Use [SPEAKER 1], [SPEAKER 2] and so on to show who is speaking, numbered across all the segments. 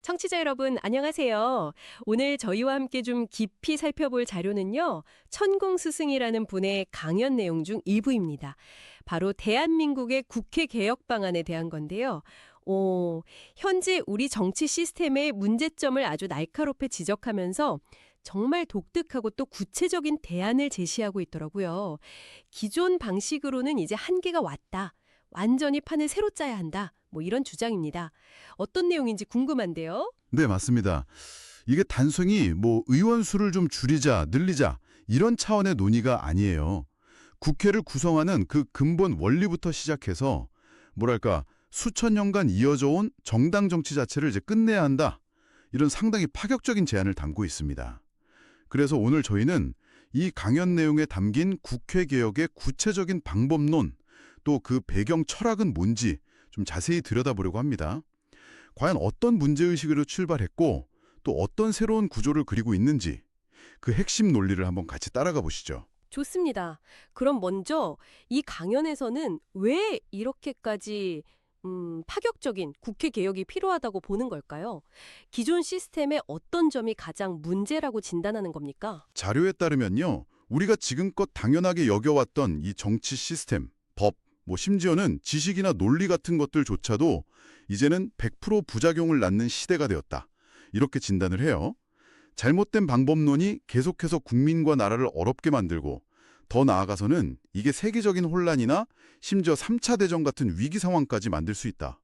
[SPEAKER 1] 청취자 여러분, 안녕하세요. 오늘 저희와 함께 좀 깊이 살펴볼 자료는요, 천공스승이라는 분의 강연 내용 중 일부입니다. 바로 대한민국의 국회 개혁 방안에 대한 건데요. 현재 우리 정치 시스템의 문제점을 아주 날카롭게 지적하면서 정말 독특하고 또 구체적인 대안을 제시하고 있더라고요. 기존 방식으로는 이제 한계가 왔다. 완전히 판을 새로 짜야 한다. 뭐 이런 주장입니다. 어떤 내용인지 궁금한데요.
[SPEAKER 2] 네, 맞습니다. 이게 단순히 의원 수를 좀 줄이자, 늘리자 이런 차원의 논의가 아니에요. 국회를 구성하는 그 근본 원리부터 시작해서 뭐랄까 수천 년간 이어져 온 정당 정치 자체를 이제 끝내야 한다. 이런 상당히 파격적인 제안을 담고 있습니다. 그래서 오늘 저희는 이 강연 내용에 담긴 국회 개혁의 구체적인 방법론, 또 그 배경 철학은 뭔지 좀 자세히 들여다보려고 합니다. 과연 어떤 문제의식으로 출발했고 또 어떤 새로운 구조를 그리고 있는지 그 핵심 논리를 한번 같이 따라가 보시죠.
[SPEAKER 1] 좋습니다. 그럼 먼저 이 강연에서는 왜 이렇게까지 파격적인 국회 개혁이 필요하다고 보는 걸까요? 기존 시스템의 어떤 점이 가장 문제라고 진단하는 겁니까?
[SPEAKER 2] 자료에 따르면요. 우리가 지금껏 당연하게 여겨왔던 이 정치 시스템, 법, 심지어는 지식이나 논리 같은 것들조차도 이제는 100% 부작용을 낳는 시대가 되었다. 이렇게 진단을 해요. 잘못된 방법론이 계속해서 국민과 나라를 어렵게 만들고 더 나아가서는 이게 세계적인 혼란이나 심지어 3차 대전 같은 위기 상황까지 만들 수 있다.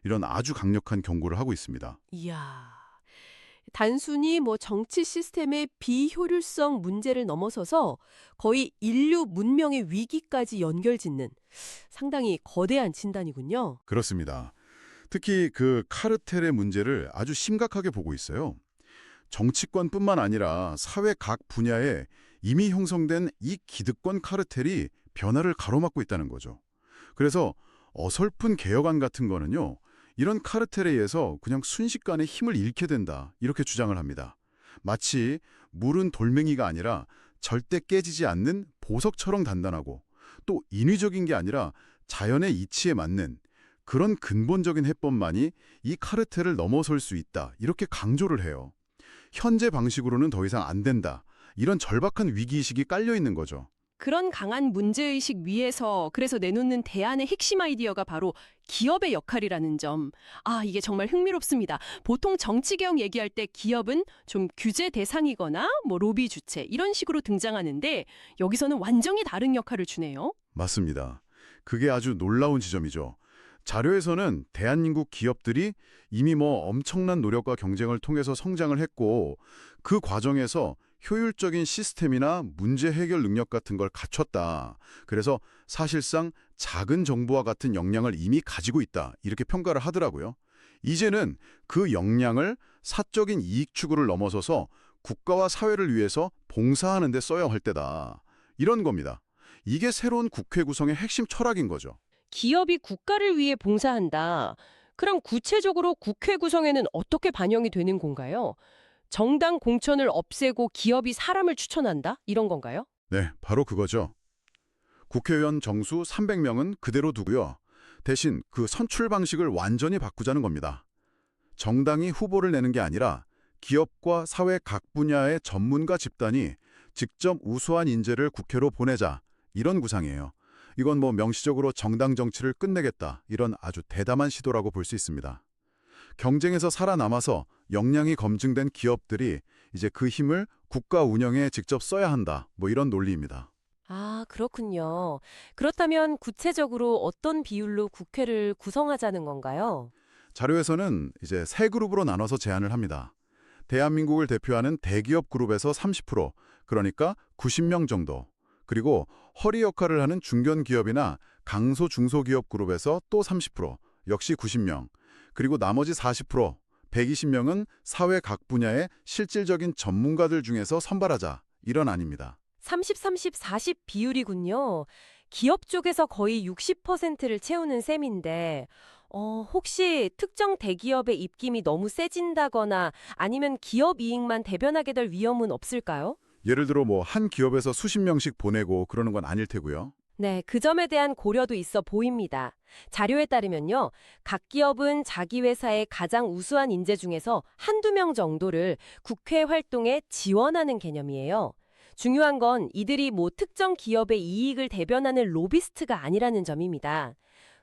[SPEAKER 2] 이런 아주 강력한 경고를 하고 있습니다.
[SPEAKER 1] 이야, 단순히 정치 시스템의 비효율성 문제를 넘어서서 거의 인류 문명의 위기까지 연결짓는 상당히 거대한 진단이군요.
[SPEAKER 2] 그렇습니다. 특히 그 카르텔의 문제를 아주 심각하게 보고 있어요. 정치권뿐만 아니라 사회 각 분야에 이미 형성된 이 기득권 카르텔이 변화를 가로막고 있다는 거죠. 그래서 어설픈 개혁안 같은 거는요. 이런 카르텔에 의해서 그냥 순식간에 힘을 잃게 된다. 이렇게 주장을 합니다. 마치 물은 돌멩이가 아니라 절대 깨지지 않는 보석처럼 단단하고 또 인위적인 게 아니라 자연의 이치에 맞는 그런 근본적인 해법만이 이 카르텔을 넘어설 수 있다. 이렇게 강조를 해요. 현재 방식으로는 더 이상 안 된다. 이런 절박한 위기의식이 깔려 있는 거죠.
[SPEAKER 1] 그런 강한 문제의식 위에서 그래서 내놓는 대안의 핵심 아이디어가 바로 기업의 역할이라는 점. 이게 정말 흥미롭습니다. 보통 정치개혁 얘기할 때 기업은 좀 규제 대상이거나 로비 주체 이런 식으로 등장하는데 여기서는 완전히 다른 역할을 주네요.
[SPEAKER 2] 맞습니다. 그게 아주 놀라운 지점이죠. 자료에서는 대한민국 기업들이 이미 엄청난 노력과 경쟁을 통해서 성장을 했고 그 과정에서 효율적인 시스템이나 문제 해결 능력 같은 걸 갖췄다. 그래서 사실상 작은 정부와 같은 역량을 이미 가지고 있다. 이렇게 평가를 하더라고요. 이제는 그 역량을 사적인 이익 추구를 넘어서서 국가와 사회를 위해서 봉사하는 데 써야 할 때다. 이런 겁니다. 이게 새로운 국회 구성의 핵심 철학인 거죠.
[SPEAKER 1] 기업이 국가를 위해 봉사한다. 그럼 구체적으로 국회 구성에는 어떻게 반영이 되는 건가요? 정당 공천을 없애고 기업이 사람을 추천한다? 이런 건가요?
[SPEAKER 2] 네, 바로 그거죠. 국회의원 정수 300명은 그대로 두고요. 대신 그 선출 방식을 완전히 바꾸자는 겁니다. 정당이 후보를 내는 게 아니라 기업과 사회 각 분야의 전문가 집단이 직접 우수한 인재를 국회로 보내자. 이런 구상이에요. 이건 명시적으로 정당 정치를 끝내겠다. 이런 아주 대담한 시도라고 볼 수 있습니다. 경쟁에서 살아남아서 역량이 검증된 기업들이 이제 그 힘을 국가 운영에 직접 써야 한다. 이런 논리입니다.
[SPEAKER 1] 그렇군요. 그렇다면 구체적으로 어떤 비율로 국회를 구성하자는 건가요?
[SPEAKER 2] 자료에서는 이제 세 그룹으로 나눠서 제안을 합니다. 대한민국을 대표하는 대기업 그룹에서 30%, 그러니까 90명 정도. 그리고 허리 역할을 하는 중견기업이나 강소 중소기업 그룹에서 또 30%, 역시 90명. 그리고 나머지 40%, 120명은 사회 각 분야의 실질적인 전문가들 중에서 선발하자. 이런 안입니다.
[SPEAKER 1] 30, 30, 40 비율이군요. 기업 쪽에서 거의 60%를 채우는 셈인데, 혹시 특정 대기업의 입김이 너무 세진다거나 아니면 기업 이익만 대변하게 될 위험은 없을까요?
[SPEAKER 2] 예를 들어 한 기업에서 수십 명씩 보내고 그러는 건 아닐 테고요.
[SPEAKER 1] 네, 그 점에 대한 고려도 있어 보입니다. 자료에 따르면요, 각 기업은 자기 회사의 가장 우수한 인재 중에서 한두 명 정도를 국회 활동에 지원하는 개념이에요. 중요한 건 이들이 뭐 특정 기업의 이익을 대변하는 로비스트가 아니라는 점입니다.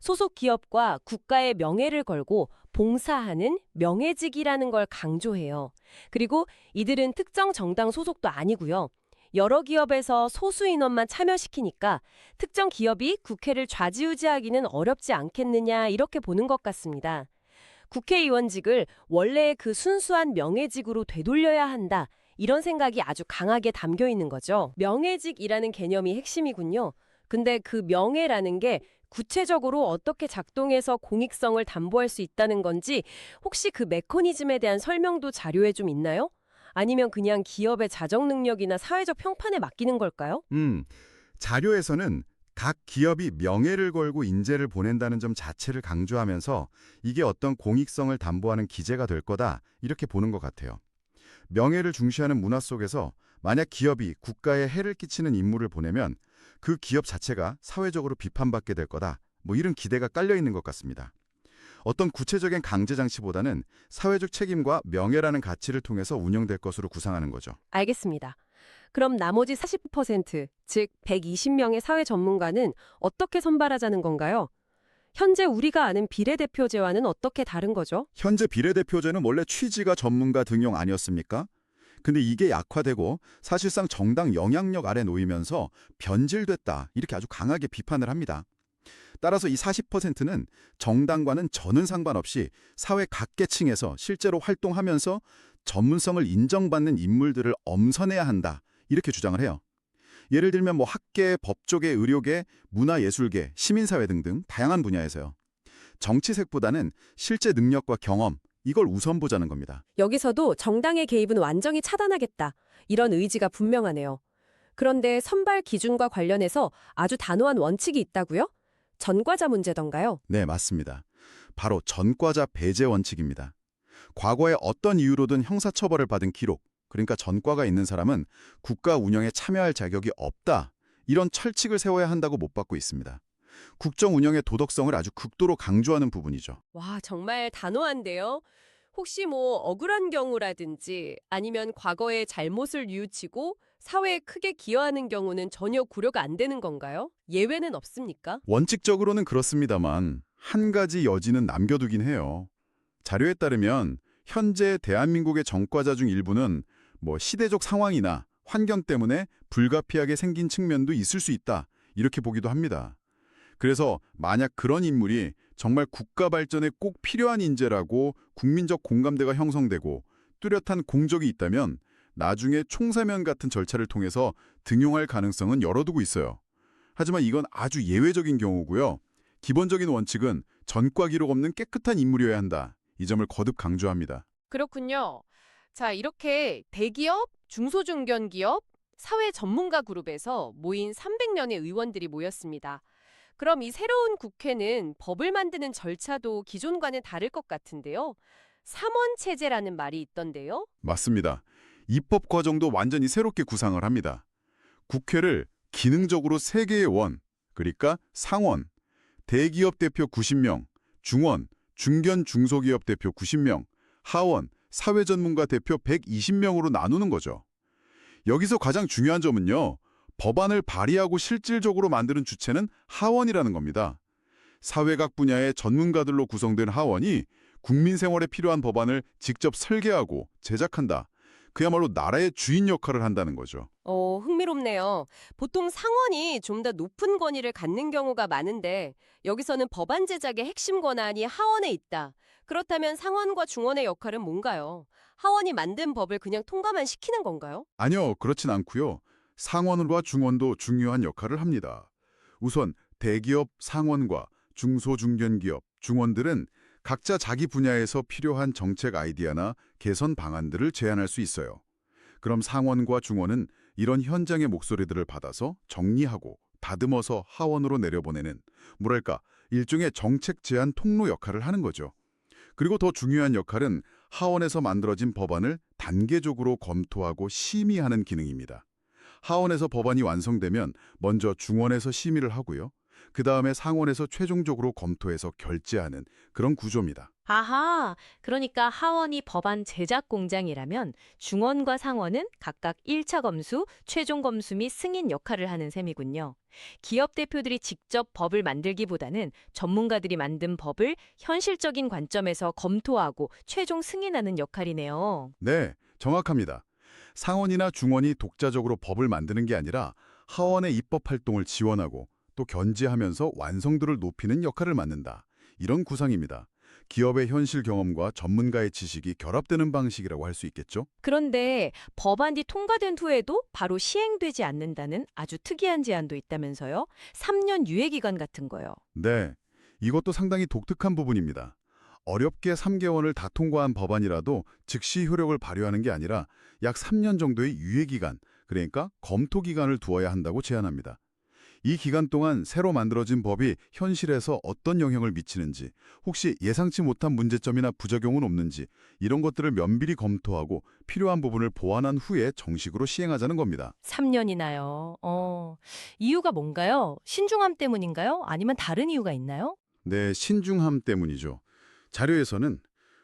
[SPEAKER 1] 소속 기업과 국가의 명예를 걸고 봉사하는 명예직이라는 걸 강조해요. 그리고 이들은 특정 정당 소속도 아니고요. 여러 기업에서 소수 인원만 참여시키니까 특정 기업이 국회를 좌지우지하기는 어렵지 않겠느냐 이렇게 보는 것 같습니다. 국회의원직을 원래의 그 순수한 명예직으로 되돌려야 한다. 이런 생각이 아주 강하게 담겨 있는 거죠. 명예직이라는 개념이 핵심이군요. 근데 그 명예라는 게 구체적으로 어떻게 작동해서 공익성을 담보할 수 있다는 건지 혹시 그 메커니즘에 대한 설명도 자료에 좀 있나요? 아니면 그냥 기업의 자정 능력이나 사회적 평판에 맡기는 걸까요?
[SPEAKER 2] 자료에서는 각 기업이 명예를 걸고 인재를 보낸다는 점 자체를 강조하면서 이게 어떤 공익성을 담보하는 기재가 될 거다 이렇게 보는 것 같아요. 명예를 중시하는 문화 속에서 만약 기업이 국가에 해를 끼치는 인물을 보내면 그 기업 자체가 사회적으로 비판받게 될 거다. 뭐 이런 기대가 깔려 있는 것 같습니다. 어떤 구체적인 강제 장치보다는 사회적 책임과 명예라는 가치를 통해서 운영될 것으로 구상하는 거죠.
[SPEAKER 1] 알겠습니다. 그럼 나머지 40%, 즉 120명의 사회 전문가는 어떻게 선발하자는 건가요? 현재 우리가 아는 비례대표제와는 어떻게 다른 거죠?
[SPEAKER 2] 현재 비례대표제는 원래 취지가 전문가 등용 아니었습니까? 근데 이게 약화되고 사실상 정당 영향력 아래 놓이면서 변질됐다 이렇게 아주 강하게 비판을 합니다. 따라서 이 40%는 정당과는 전혀 상관없이 사회 각 계층에서 실제로 활동하면서 전문성을 인정받는 인물들을 엄선해야 한다 이렇게 주장을 해요. 예를 들면 뭐 학계, 법조계, 의료계, 문화예술계, 시민사회 등등 다양한 분야에서요. 정치색보다는 실제 능력과 경험 이걸 우선 보자는 겁니다.
[SPEAKER 1] 여기서도 정당의 개입은 완전히 차단하겠다. 이런 의지가 분명하네요. 그런데 선발 기준과 관련해서 아주 단호한 원칙이 있다고요? 전과자 문제던가요?
[SPEAKER 2] 네, 맞습니다. 바로 전과자 배제 원칙입니다. 과거에 어떤 이유로든 형사처벌을 받은 기록, 그러니까 전과가 있는 사람은 국가 운영에 참여할 자격이 없다. 이런 철칙을 세워야 한다고 못 받고 있습니다. 국정 운영의 도덕성을 아주 극도로 강조하는 부분이죠.
[SPEAKER 1] 와, 정말 단호한데요. 혹시 뭐 억울한 경우라든지 아니면 과거의 잘못을 뉘우치고 사회에 크게 기여하는 경우는 전혀 고려가 안 되는 건가요? 예외는 없습니까?
[SPEAKER 2] 원칙적으로는 그렇습니다만 한 가지 여지는 남겨두긴 해요. 자료에 따르면 현재 대한민국의 전과자 중 일부는 뭐 시대적 상황이나 환경 때문에 불가피하게 생긴 측면도 있을 수 있다. 이렇게 보기도 합니다. 그래서 만약 그런 인물이 정말 국가 발전에 꼭 필요한 인재라고 국민적 공감대가 형성되고 뚜렷한 공적이 있다면 나중에 총사면 같은 절차를 통해서 등용할 가능성은 열어두고 있어요. 하지만 이건 아주 예외적인 경우고요. 기본적인 원칙은 전과 기록 없는 깨끗한 인물이어야 한다. 이 점을 거듭 강조합니다.
[SPEAKER 3] 그렇군요. 자, 이렇게 대기업, 중소중견기업, 사회 전문가 그룹에서 모인 300명의 의원들이 모였습니다. 그럼 이 새로운 국회는 법을 만드는 절차도 기존과는 다를 것 같은데요. 삼원체제라는 말이 있던데요.
[SPEAKER 2] 맞습니다. 입법 과정도 완전히 새롭게 구상을 합니다. 국회를 기능적으로 세 개의 원, 그러니까 상원, 대기업 대표 90명, 중원, 중견 중소기업 대표 90명, 하원, 사회전문가 대표 120명으로 나누는 거죠. 여기서 가장 중요한 점은요. 법안을 발의하고 실질적으로 만드는 주체는 하원이라는 겁니다. 사회각 분야의 전문가들로 구성된 하원이 국민 생활에 필요한 법안을 직접 설계하고 제작한다. 그야말로 나라의 주인 역할을 한다는 거죠.
[SPEAKER 1] 흥미롭네요. 보통 상원이 좀 더 높은 권위를 갖는 경우가 많은데 여기서는 법안 제작의 핵심 권한이 하원에 있다. 그렇다면 상원과 중원의 역할은 뭔가요? 하원이 만든 법을 그냥 통과만 시키는 건가요?
[SPEAKER 2] 아니요, 그렇진 않고요. 상원과 중원도 중요한 역할을 합니다. 우선 대기업 상원과 중소중견기업 중원들은 각자 자기 분야에서 필요한 정책 아이디어나 개선 방안들을 제안할 수 있어요. 그럼 상원과 중원은 이런 현장의 목소리들을 받아서 정리하고 다듬어서 하원으로 내려보내는 뭐랄까 일종의 정책 제안 통로 역할을 하는 거죠. 그리고 더 중요한 역할은 하원에서 만들어진 법안을 단계적으로 검토하고 심의하는 기능입니다. 하원에서 법안이 완성되면 먼저 중원에서 심의를 하고요. 그 다음에 상원에서 최종적으로 검토해서 결재하는 그런 구조입니다.
[SPEAKER 4] 아하, 그러니까 하원이 법안 제작 공장이라면 중원과 상원은 각각 1차 검수, 최종 검수 및 승인 역할을 하는 셈이군요. 기업 대표들이 직접 법을 만들기보다는 전문가들이 만든 법을 현실적인 관점에서 검토하고 최종 승인하는 역할이네요.
[SPEAKER 2] 네, 정확합니다. 상원이나 중원이 독자적으로 법을 만드는 게 아니라 하원의 입법 활동을 지원하고 또 견제하면서 완성도를 높이는 역할을 맡는다. 이런 구상입니다. 기업의 현실 경험과 전문가의 지식이 결합되는 방식이라고 할 수 있겠죠?
[SPEAKER 4] 그런데 법안이 통과된 후에도 바로 시행되지 않는다는 아주 특이한 제안도 있다면서요? 3년 유예 기간 같은 거요.
[SPEAKER 2] 네, 이것도 상당히 독특한 부분입니다. 어렵게 3개월을 다 통과한 법안이라도 즉시 효력을 발휘하는 게 아니라 약 3년 정도의 유예 기간, 그러니까 검토 기간을 두어야 한다고 제안합니다. 이 기간 동안 새로 만들어진 법이 현실에서 어떤 영향을 미치는지, 혹시 예상치 못한 문제점이나 부작용은 없는지 이런 것들을 면밀히 검토하고 필요한 부분을 보완한 후에 정식으로 시행하자는 겁니다.
[SPEAKER 4] 3년이나요. 이유가 뭔가요? 신중함 때문인가요? 아니면 다른 이유가 있나요?
[SPEAKER 2] 네, 신중함 때문이죠. 자료에서는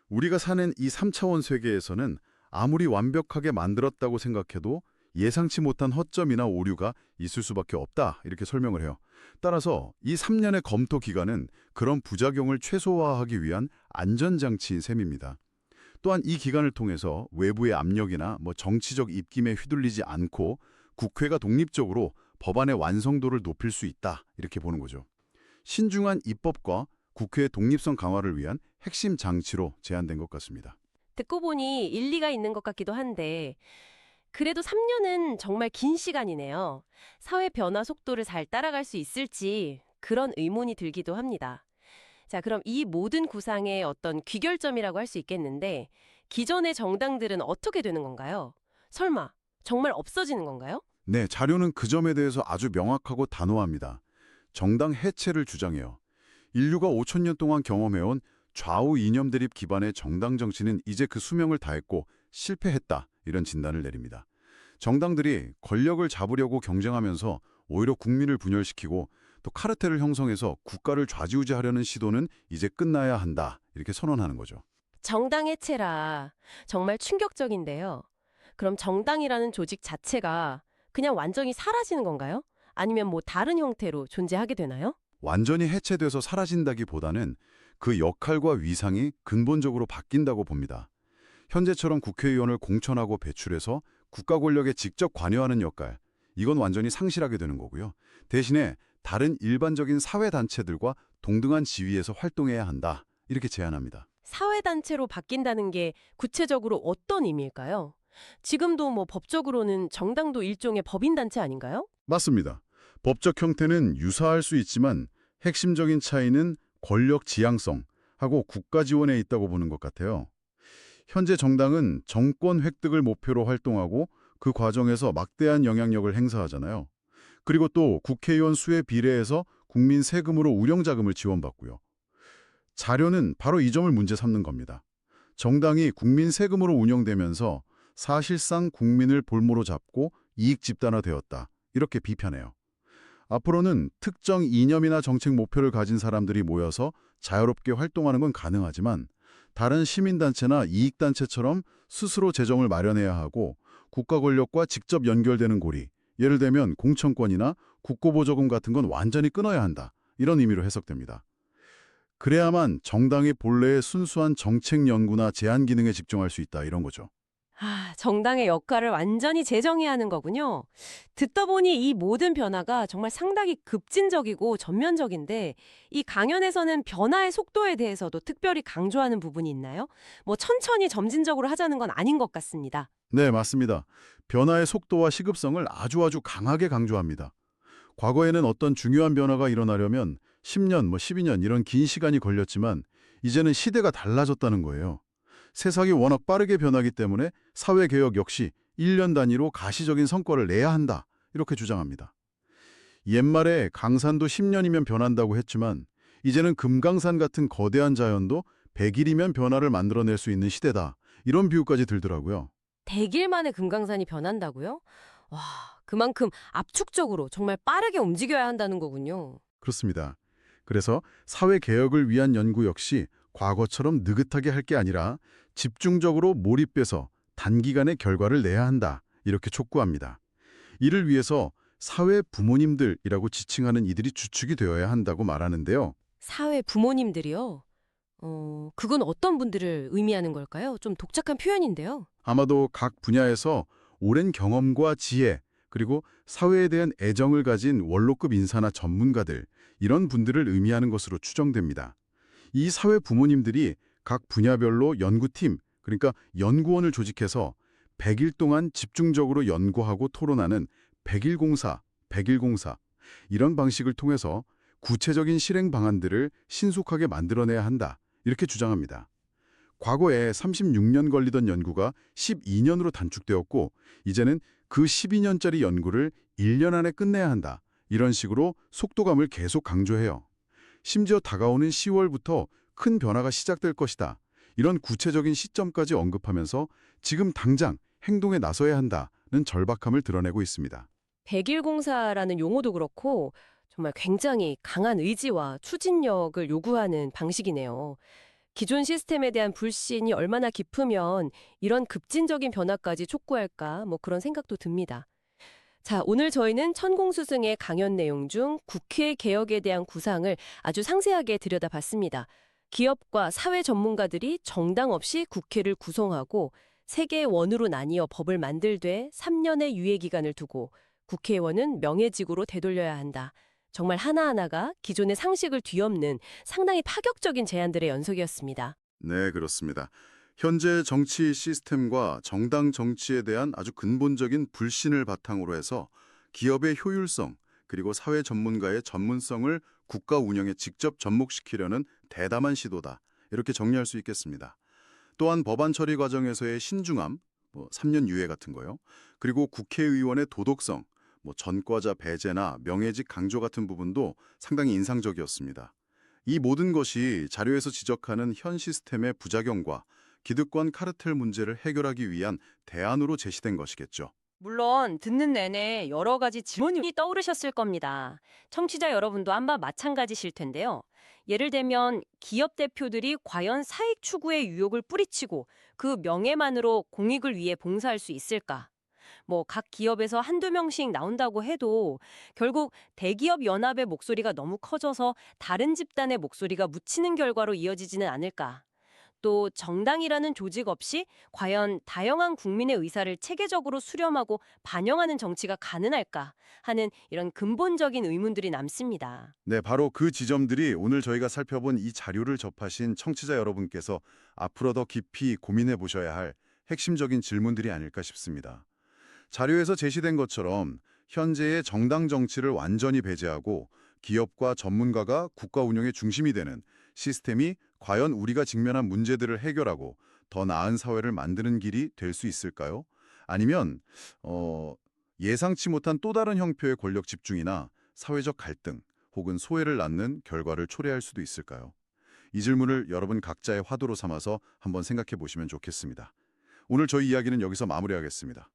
[SPEAKER 2] 우리가 사는 이 3차원 세계에서는 아무리 완벽하게 만들었다고 생각해도 예상치 못한 허점이나 오류가 있을 수밖에 없다 이렇게 설명을 해요. 따라서 이 3년의 검토 기간은 그런 부작용을 최소화하기 위한 안전장치인 셈입니다. 또한 이 기간을 통해서 외부의 압력이나 정치적 입김에 휘둘리지 않고 국회가 독립적으로 법안의 완성도를 높일 수 있다 이렇게 보는 거죠. 신중한 입법과 국회의 독립성 강화를 위한 핵심 장치로 제안된 것 같습니다.
[SPEAKER 1] 듣고 보니 일리가 있는 것 같기도 한데 그래도 3년은 정말 긴 시간이네요. 사회 변화 속도를 잘 따라갈 수 있을지 그런 의문이 들기도 합니다. 자, 그럼 이 모든 구상의 어떤 귀결점이라고 할 수 있겠는데 기존의 정당들은 어떻게 되는 건가요? 설마 정말 없어지는 건가요?
[SPEAKER 2] 네, 자료는 그 점에 대해서 아주 명확하고 단호합니다. 정당 해체를 주장해요. 인류가 5,000년 동안 경험해온 좌우 이념 대립 기반의 정당 정치는 이제 그 수명을 다했고 실패했다. 이런 진단을 내립니다. 정당들이 권력을 잡으려고 경쟁하면서 오히려 국민을 분열시키고 또 카르텔을 형성해서 국가를 좌지우지하려는 시도는 이제 끝나야 한다. 이렇게 선언하는 거죠.
[SPEAKER 1] 정당 해체라 정말 충격적인데요. 그럼 정당이라는 조직 자체가 그냥 완전히 사라지는 건가요? 아니면 다른 형태로 존재하게 되나요?
[SPEAKER 2] 완전히 해체돼서 사라진다기보다는 그 역할과 위상이 근본적으로 바뀐다고 봅니다. 현재처럼 국회의원을 공천하고 배출해서 국가 권력에 직접 관여하는 역할, 이건 완전히 상실하게 되는 거고요. 대신에 다른 일반적인 사회단체들과 동등한 지위에서 활동해야 한다. 이렇게 제안합니다.
[SPEAKER 1] 사회단체로 바뀐다는 게 구체적으로 어떤 의미일까요? 지금도 법적으로는 정당도 일종의 법인단체 아닌가요?
[SPEAKER 2] 맞습니다. 법적 형태는 유사할 수 있지만 핵심적인 차이는 권력 지향성하고 국가 지원에 있다고 보는 것 같아요. 현재 정당은 정권 획득을 목표로 활동하고 그 과정에서 막대한 영향력을 행사하잖아요. 그리고 또 국회의원 수에 비례해서 국민 세금으로 운영자금을 지원받고요. 자료는 바로 이 점을 문제 삼는 겁니다. 정당이 국민 세금으로 운영되면서 사실상 국민을 볼모로 잡고 이익 집단화되었다. 이렇게 비판해요. 앞으로는 특정 이념이나 정책 목표를 가진 사람들이 모여서 자유롭게 활동하는 건 가능하지만 다른 시민단체나 이익단체처럼 스스로 재정을 마련해야 하고 국가 권력과 직접 연결되는 고리, 예를 들면 공천권이나 국고보조금 같은 건 완전히 끊어야 한다. 이런 의미로 해석됩니다. 그래야만 정당이 본래의 순수한 정책 연구나 제안 기능에 집중할 수 있다. 이런 거죠.
[SPEAKER 1] 정당의 역할을 완전히 재정해야 하는 거군요. 듣다 보니 이 모든 변화가 정말 상당히 급진적이고 전면적인데 이 강연에서는 변화의 속도에 대해서도 특별히 강조하는 부분이 있나요? 천천히 점진적으로 하자는 건 아닌 것 같습니다.
[SPEAKER 2] 네, 맞습니다. 변화의 속도와 시급성을 아주 강하게 강조합니다. 과거에는 어떤 중요한 변화가 일어나려면 10년, 12년 이런 긴 시간이 걸렸지만 이제는 시대가 달라졌다는 거예요. 세상이 워낙 빠르게 변하기 때문에 사회개혁 역시 1년 단위로 가시적인 성과를 내야 한다. 이렇게 주장합니다. 옛말에 강산도 10년이면 변한다고 했지만 이제는 금강산 같은 거대한 자연도 100일이면 변화를 만들어낼 수 있는 시대다. 이런 비유까지 들더라고요.
[SPEAKER 1] 100일 만에 금강산이 변한다고요? 와, 그만큼 압축적으로 정말 빠르게 움직여야 한다는 거군요.
[SPEAKER 2] 그렇습니다. 그래서 사회 개혁을 위한 연구 역시 과거처럼 느긋하게 할 게 아니라 집중적으로 몰입해서 단기간에 결과를 내야 한다. 이렇게 촉구합니다. 이를 위해서 사회 부모님들이라고 지칭하는 이들이 주축이 되어야 한다고 말하는데요.
[SPEAKER 1] 사회 부모님들이요? 그건 어떤 분들을 의미하는 걸까요? 좀 독특한 표현인데요.
[SPEAKER 2] 아마도 각 분야에서 오랜 경험과 지혜, 그리고 사회에 대한 애정을 가진 원로급 인사나 전문가들, 이런 분들을 의미하는 것으로 추정됩니다. 이 사회 부모님들이 각 분야별로 연구팀, 그러니까 연구원을 조직해서 100일 동안 집중적으로 연구하고 토론하는 100일공사, 100일공사, 이런 방식을 통해서 구체적인 실행 방안들을 신속하게 만들어내야 한다. 이렇게 주장합니다. 과거에 36년 걸리던 연구가 12년으로 단축되었고 이제는 그 12년짜리 연구를 1년 안에 끝내야 한다. 이런 식으로 속도감을 계속 강조해요. 심지어 다가오는 10월부터 큰 변화가 시작될 것이다. 이런 구체적인 시점까지 언급하면서 지금 당장 행동에 나서야 한다는 절박함을 드러내고 있습니다.
[SPEAKER 1] 백일공사라는 용어도 그렇고 정말 굉장히 강한 의지와 추진력을 요구하는 방식이네요. 기존 시스템에 대한 불신이 얼마나 깊으면 이런 급진적인 변화까지 촉구할까 그런 생각도 듭니다. 자, 오늘 저희는 천공스승의 강연 내용 중 국회 개혁에 대한 구상을 아주 상세하게 들여다봤습니다. 기업과 사회 전문가들이 정당 없이 국회를 구성하고 세 개의 원으로 나뉘어 법을 만들되 3년의 유예 기간을 두고 국회의원은 명예직으로 되돌려야 한다. 정말 하나하나가 기존의 상식을 뒤엎는 상당히 파격적인 제안들의 연속이었습니다.
[SPEAKER 2] 네, 그렇습니다. 현재 정치 시스템과 정당 정치에 대한 아주 근본적인 불신을 바탕으로 해서 기업의 효율성, 그리고 사회 전문가의 전문성을 국가 운영에 직접 접목시키려는 대담한 시도다. 이렇게 정리할 수 있겠습니다. 또한 법안 처리 과정에서의 신중함, 3년 유예 같은 거요. 그리고 국회의원의 도덕성, 전과자 배제나 명예직 강조 같은 부분도 상당히 인상적이었습니다. 이 모든 것이 자료에서 지적하는 현 시스템의 부작용과 기득권 카르텔 문제를 해결하기 위한 대안으로 제시된 것이겠죠.
[SPEAKER 1] 물론 듣는 내내 여러 가지 질문이 떠오르셨을 겁니다. 청취자 여러분도 아마 마찬가지실 텐데요. 예를 들면 기업 대표들이 과연 사익 추구의 유혹을 뿌리치고 그 명예만으로 공익을 위해 봉사할 수 있을까? 각 기업에서 한두 명씩 나온다고 해도 결국 대기업 연합의 목소리가 너무 커져서 다른 집단의 목소리가 묻히는 결과로 이어지지는 않을까? 또 정당이라는 조직 없이 과연 다양한 국민의 의사를 체계적으로 수렴하고 반영하는 정치가 가능할까 하는 이런 근본적인 의문들이 남습니다.
[SPEAKER 2] 네, 바로 그 지점들이 오늘 저희가 살펴본 이 자료를 접하신 청취자 여러분께서 앞으로 더 깊이 고민해 보셔야 할 핵심적인 질문들이 아닐까 싶습니다. 자료에서 제시된 것처럼 현재의 정당 정치를 완전히 배제하고 기업과 전문가가 국가 운영의 중심이 되는 시스템이 과연 우리가 직면한 문제들을 해결하고 더 나은 사회를 만드는 길이 될 수 있을까요? 아니면 예상치 못한 또 다른 형태의 권력 집중이나 사회적 갈등 혹은 소외를 낳는 결과를 초래할 수도 있을까요? 이 질문을 여러분 각자의 화두로 삼아서 한번 생각해 보시면 좋겠습니다. 오늘 저희 이야기는 여기서 마무리하겠습니다.